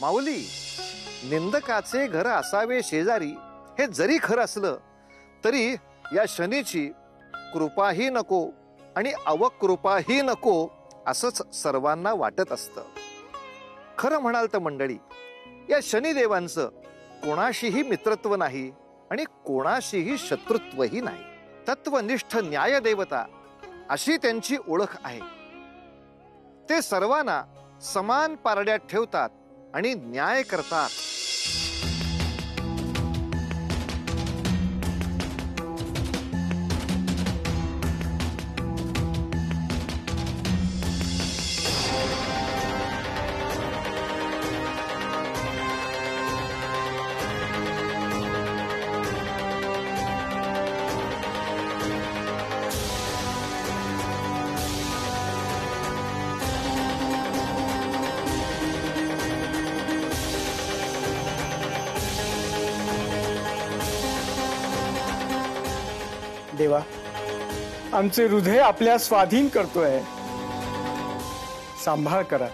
माऊली, निंदकाचे घर असावे शेजारी हे जरी खरं असलं तरी या शनीची कृपाही नको आणि अवकृपाही नको असंच सर्वांना वाटत असतं. खरं म्हणाल तर मंडळी, या शनिदेवांचं कोणाशीही मित्रत्व नाही आणि कोणाशीही शत्रुत्वही नाही. तत्वनिष्ठ न्यायदेवता अशी त्यांची ओळख आहे. ते सर्वांना समान पारड्यात ठेवतात आणि न्याय करतात. देवा, आमचे हृदय आपल्या स्वाधीन करतोय, सांभाळ करा.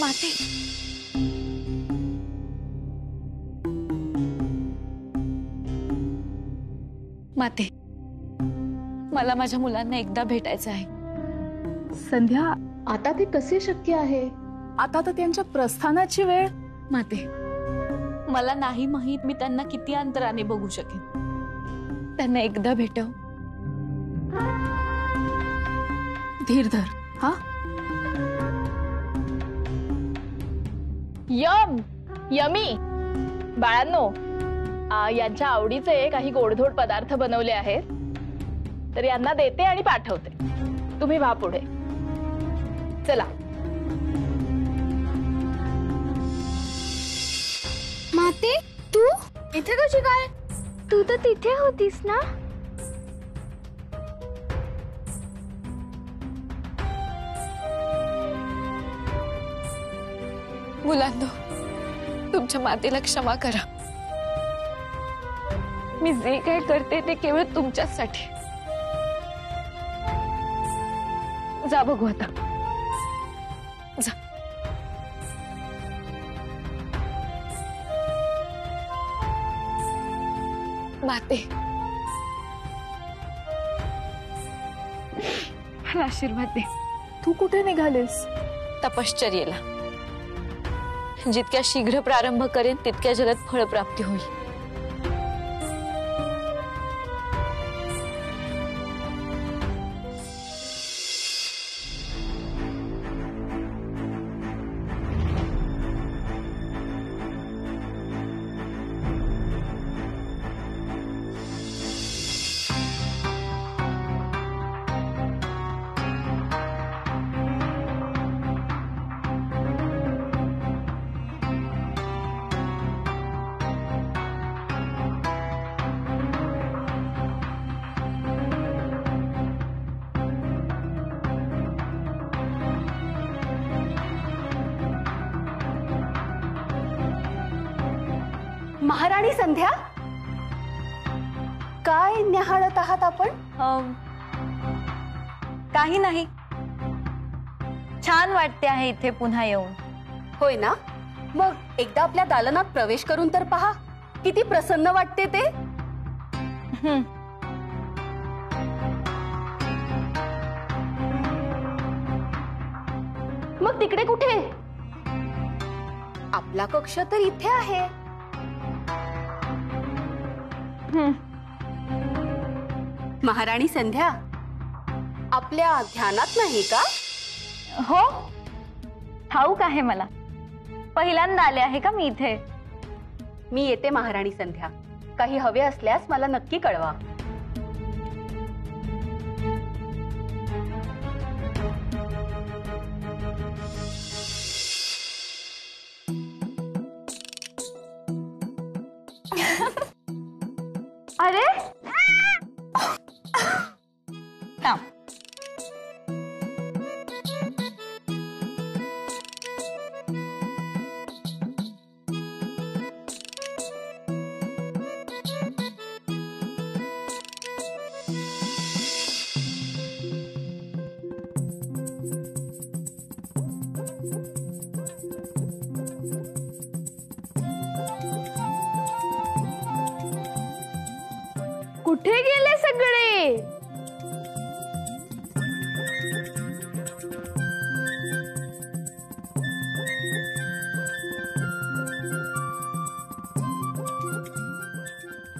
माते, माते, मला माझ्या मुलांना एकदा भेटायचं आहे. संध्या, आता ते कसे शक्य आहे? आता तर त्यांच्या प्रस्थानाची वेळ. माते, मला नाही माहित मी त्यांना किती अंतराने बघू शकेन. त्यांना एकदा भेटव. धीर धर. हा, यमी बाळांनो, यांच्या आवडीचे काही गोडधोड पदार्थ बनवले आहेत, तर यांना देते आणि पाठवते. तुम्ही व्हा पुढे. चला. माते, तू इथे कशी काय? तू तर तिथे होतीस ना? मुलांनो, तुमच्या मातेला क्षमा करा. मी जे काय करते ते केवळ तुमच्यासाठी. जा बघू आता. जा. माते, मला आशीर्वाद दे. तू कुठे निघालीस? तपश्चर्येला. जितक्या शीघ्र प्रारंभ करेन तितक्या जलद फळप्राप्ती होईल. महाराणी संध्या, काय न्याहाळत आहात आपण? काही नाही. छान वाटते आहे इथे पुन्हा येऊन. होय ना? मग एकदा आपल्या दालनात प्रवेश करून तर पहा, किती प्रसन्न वाटते ते. मग तिकडे कुठे? आपला कक्ष तर इथे आहे. महाराणी संध्या, आपल्या ध्यानात नाही का? हो, ठाऊक आहे मला. पहिल्यांदा आले आहे का मी इथे? मी येते महाराणी संध्या. काही हवे असल्यास मला नक्की कळवा. अरे थांब. कुठे गेले सगळे?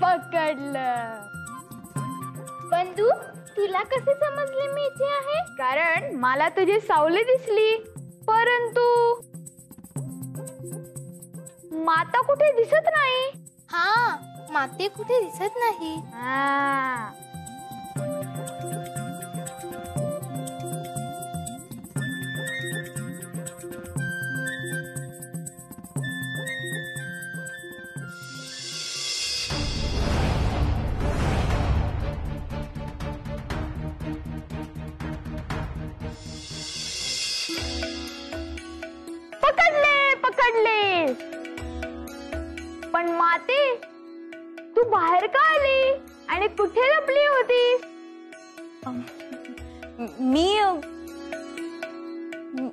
पकडलं. पण तुला कसे समजले मी इथे आहे? कारण मला तुझी सावली दिसली, परंतु माता कुठे दिसत नाही. हा, माते कुठे दिसत नाही. पकडले पकडले. पण माते, तू बाहेर का आली आणि कुठे लपली होतीस?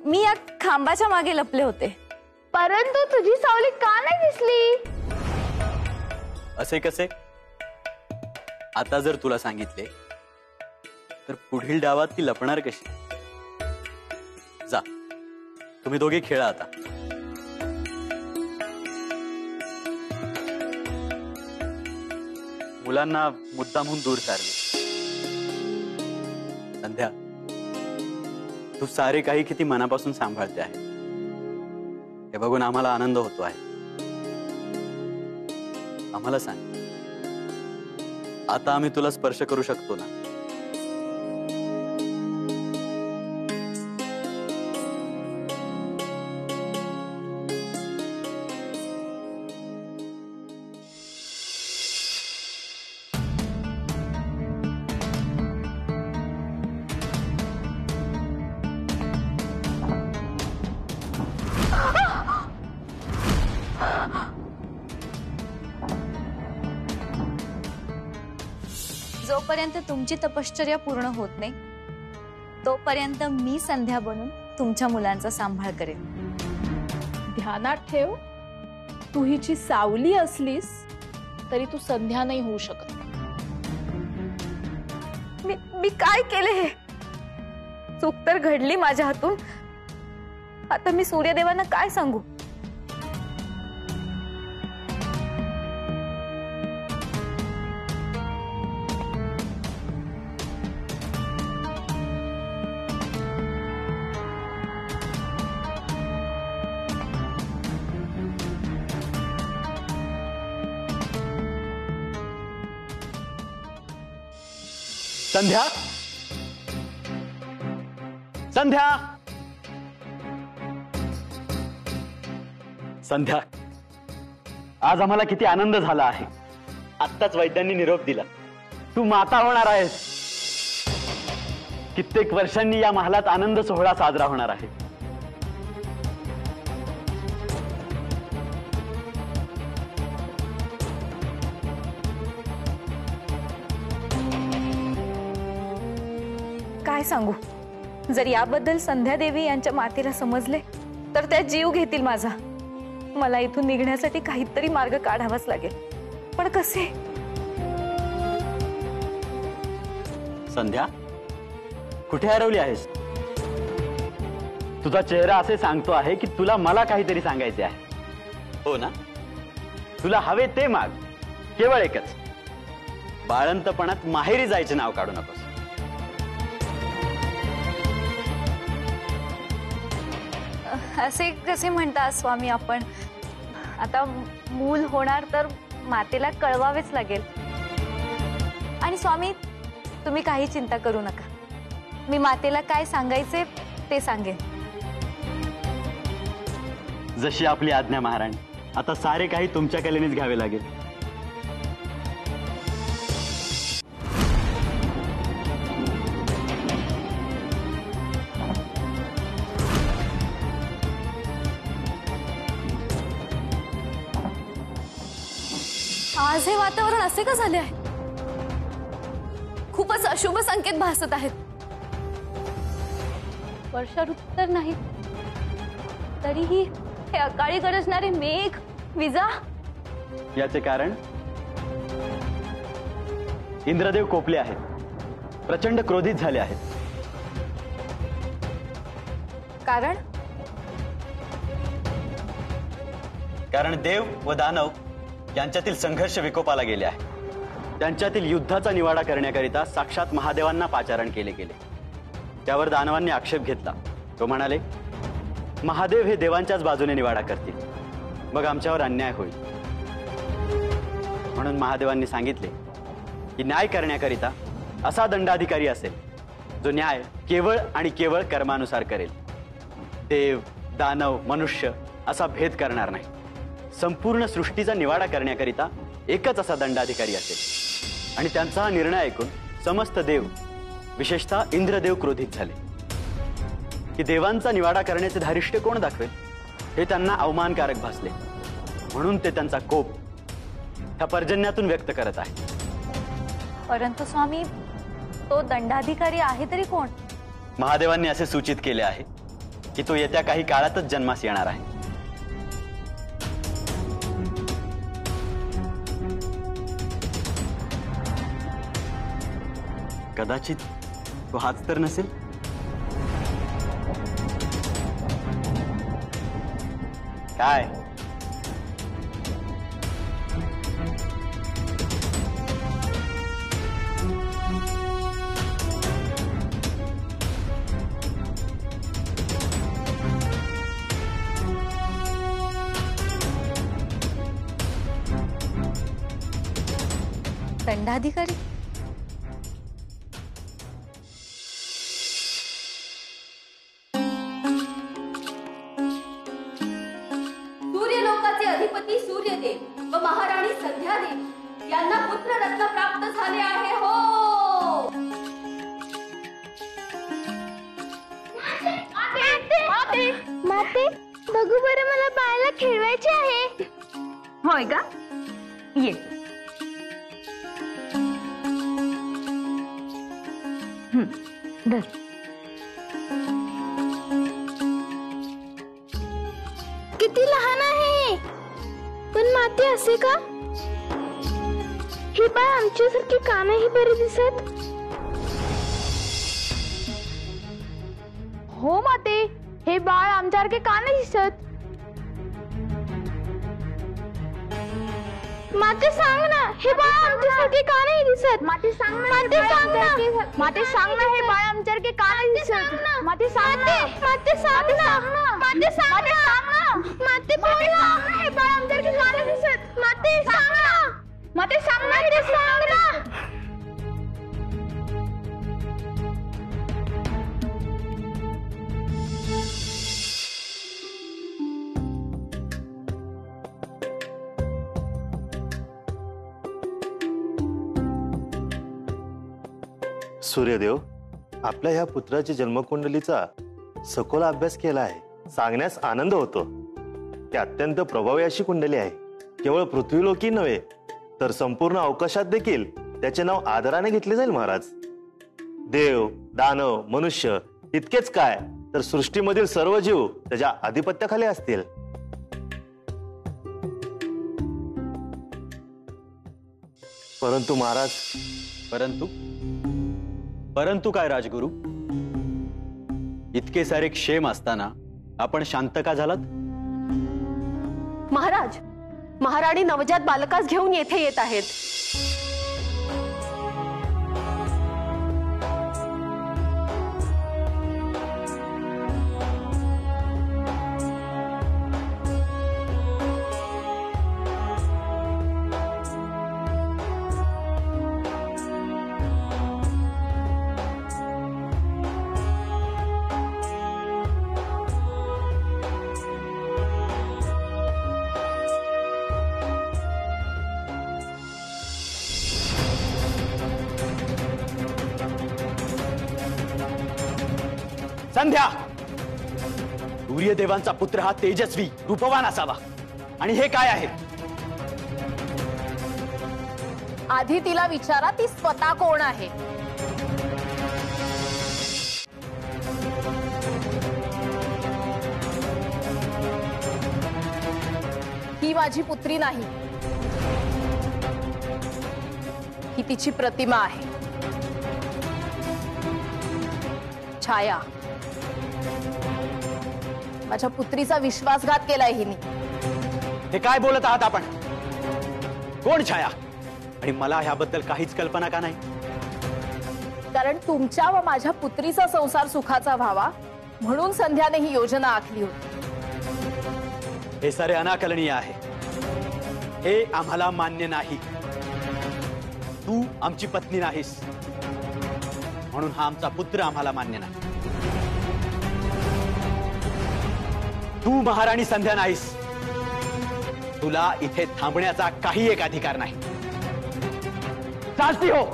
मी या खांबाच्या मागे लपले होते. परंतु तुझी सावली का नाही दिसली? असे कसे? आता जर तुला सांगितले तर पुढील डावात ती लपणार कशी? जा, तुम्ही दोघे खेळा आता. मुलांना मुद्दामहून दूर सारले. संध्या, तू सारे काही किती मनापासून सांभाळते आहे हे बघून आम्हाला आनंद होतो आहे. आम्हाला सांग, आता आम्ही तुला स्पर्श करू शकतो ना? जोपर्यंत तुमची तपश्चर्या पूर्ण होत नाही तोपर्यंत मी संध्या बनून तुमच्या मुलांचा सांभाळ करेन. ध्यानात ठेव, तू हिची सावली असलीस तरी तू संध्या नाही होऊ शकत. मी काय केले? हे चूक तर घडली माझ्या हातून. आता मी सूर्यदेवांना काय सांगू? संध्या, संध्या, संध्या, आज आम्हाला किती आनंद झाला आहे. आत्ताच वैद्यांनी निरोप दिला, तू माता होणार आहेस. कित्येक वर्षांनी या महालात आनंद सोहळा साजरा होणार आहे. काय सांगू? जर याबद्दल संध्या देवी यांच्या मातेला समजले तर त्या जीव घेतील माझा. मला इथून निघण्यासाठी काहीतरी मार्ग काढावाच लागेल, पण कसे? संध्या, कुठे हरवली आहेस? तुझा चेहरा असे सांगतो आहे की तुला मला काहीतरी सांगायचे आहे, हो ना? तुला हवे ते माग, केवळ एकच. बाळंतपणात माहेरी जायचे नाव काढू नकोस. असे कसे म्हणता स्वामी आपण? आता मूल होणार तर मातेला कळवावेच लागेल. आणि स्वामी, तुम्ही काही चिंता करू नका. मी मातेला काय सांगायचे ते सांगेन. जशी आपली आज्ञा महाराणी. आता सारे काही तुमच्या कलेनेच घ्यावे लागेल. आज हे वातावरण असे का झाले आहे? खूपच अशुभ संकेत भासत आहेत. वर्षा ऋतू तर नाही, तरीही हे अकाळी गरजणारे मेघ, विजा. याचे कारण इंद्रदेव कोपले आहेत, प्रचंड क्रोधित झाले आहेत. कारण कारण देव व दानव यांच्यातील संघर्ष विकोपाला गेले आहे. त्यांच्यातील युद्धाचा निवाडा करण्याकरिता साक्षात महादेवांना पाचारण केले गेले. त्यावर दानवांनी आक्षेप घेतला. तो म्हणाले, महादेव हे देवांच्याच बाजूने निवाडा करतील, मग आमच्यावर अन्याय होईल. म्हणून महादेवांनी सांगितले की न्याय करण्याकरिता असा दंडाधिकारी असेल जो न्याय केवळ आणि केवळ कर्मानुसार करेल. देव, दानव, मनुष्य असा भेद करणार नाही. संपूर्ण सृष्टीचा निवाडा करण्याकरिता एकच असा दंडाधिकारी असेल. आणि त्यांचा हा निर्णय ऐकून समस्त देव, विशेषतः इंद्रदेव क्रोधित झाले की देवांचा निवाडा करण्याचे धारिष्ट्य कोण दाखवेल हे त्यांना अवमानकारक भासले. म्हणून ते त्यांचा कोप ह्या पर्जन्यातून व्यक्त करत आहे. परंतु स्वामी, तो दंडाधिकारी आहे तरी कोण? महादेवांनी असे सूचित केले आहे की तो येत्या काही काळातच जन्मास येणार आहे. कदाचित तो हाच तर नसेल. काय दंडाधिकारी? सूर्यलोकाचे अधिपती सूर्यदेव व महाराणी संध्यादेवी यांना पुत्ररत्न प्राप्त झाले आहे. हो, माते बघू बरं, मला बाळाला खेळवायचे आहे. होय का? ये. धर. किती लहान आहे, पण माते असे का? हे बाळ आमच्यासारखे का नाही बरे दिसत? हो माते, हे बाळ आमच्यासारखे का नाही दिसत? माते सांग ना, हे बाळ आमच्यासारखे का नाही दिसत? माते सांग ना, माते सांग ना, माते सांग ना, हे बाळ आमच्यासारखे का नाही दिसत? माते सांग ना, माते सांग ना, माते सांग ना, माते बोल ना, हे बाळ आमच्यासारखे का नाही दिसत? माते सांग ना, माते सांग ना, हे सांग ना. सूर्यदेव, आपल्या ह्या पुत्राची जन्मकुंडलीचा सखोल अभ्यास केला आहे. सांगण्यास आनंद होतो. ती अत्यंत प्रभावी अशी कुंडली आहे. केवळ पृथ्वीलोकी नव्हे तर संपूर्ण अवकाशात देखील त्याचे नाव आदराने घेतले जाईल महाराज. देव, दानव, मनुष्य इतकेच काय तर सृष्टीमधील सर्व जीव त्याच्या आधिपत्याखाली असतील. परंतु महाराज, परंतु काय राजगुरु? इतके सारे क्षेम असताना आपण शांत का झालात? महाराज, महाराणी नवजात बालकास घेऊन येथे येत आहेत. संध्या, सूर्यदेवांचा पुत्र हा तेजस्वी रूपवान असावा. आणि हे काय आहे? आधी तिला विचारा ती स्वतः कोण आहे. ही माझी पुत्री नाही, ही तिची प्रतिमा आहे, छाया. माझ्या पुत्रीचा विश्वासघात केलाय हिने. हे काय बोलत आहात आपण? कोण छाया? आणि मला ह्याबद्दल काहीच कल्पना का नाही? कारण तुमच्या व माझ्या पुत्रीचा संसार सुखाचा व्हावा म्हणून संध्याने ही योजना आखली होती. हे सारे अनाकलनीय आहे. हे आम्हाला मान्य नाही. तू आमची पत्नी नाहीस म्हणून हा आमचा पुत्र आम्हाला मान्य नाही. तू महाराणी संध्या नाहीस. तुला इथे थांबण्याचा काही एक अधिकार नाही. चालती हो.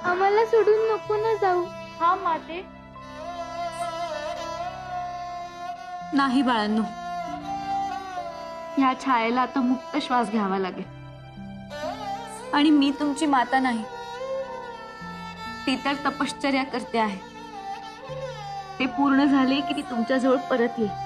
आम्हाला सोडून नको ना जाऊ. हा माते. नाही बाळांनो, ह्या छायेला आता मुक्त श्वास घ्यावा लागेल. आणि मी तुमची माता नाही, ती तर तपश्चर्या करते आहे. ते पूर्ण झाले की ती तुमच्याजवळ परत येईल.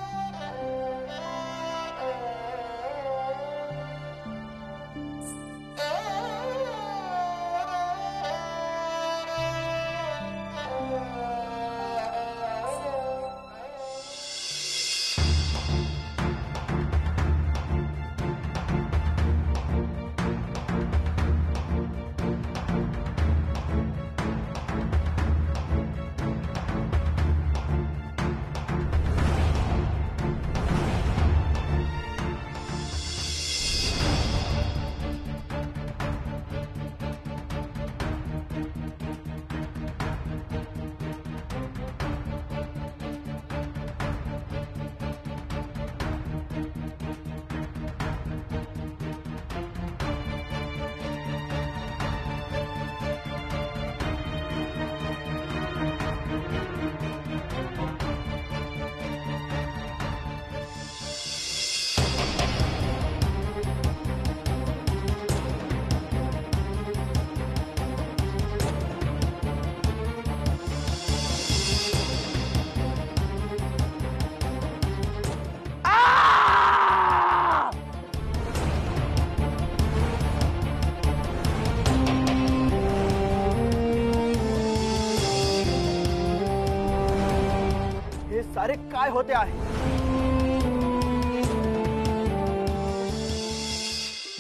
सारे काय होते आहे?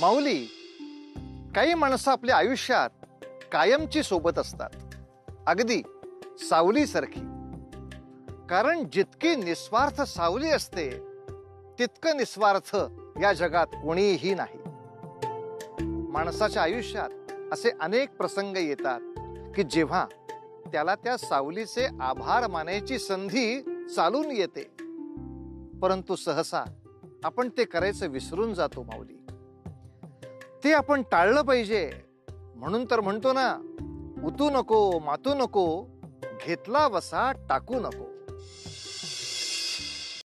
माऊली, काही माणसं आपल्या आयुष्यात कायमची सोबत असतात, अगदी सावलीसारखी. कारण जितकी निस्वार्थ सावली असते तितकं निस्वार्थ या जगात कोणीही नाही. माणसाच्या आयुष्यात असे अनेक प्रसंग येतात की जेव्हा त्याला त्या सावलीचे आभार मानायची संधी चालून येते, परंतु सहसा आपण ते करायचं विसरून जातो. माऊली, ते आपण टाळलं पाहिजे. म्हणून तर म्हणतो ना, उतू नको, मातू नको, घेतला वसा टाकू नको.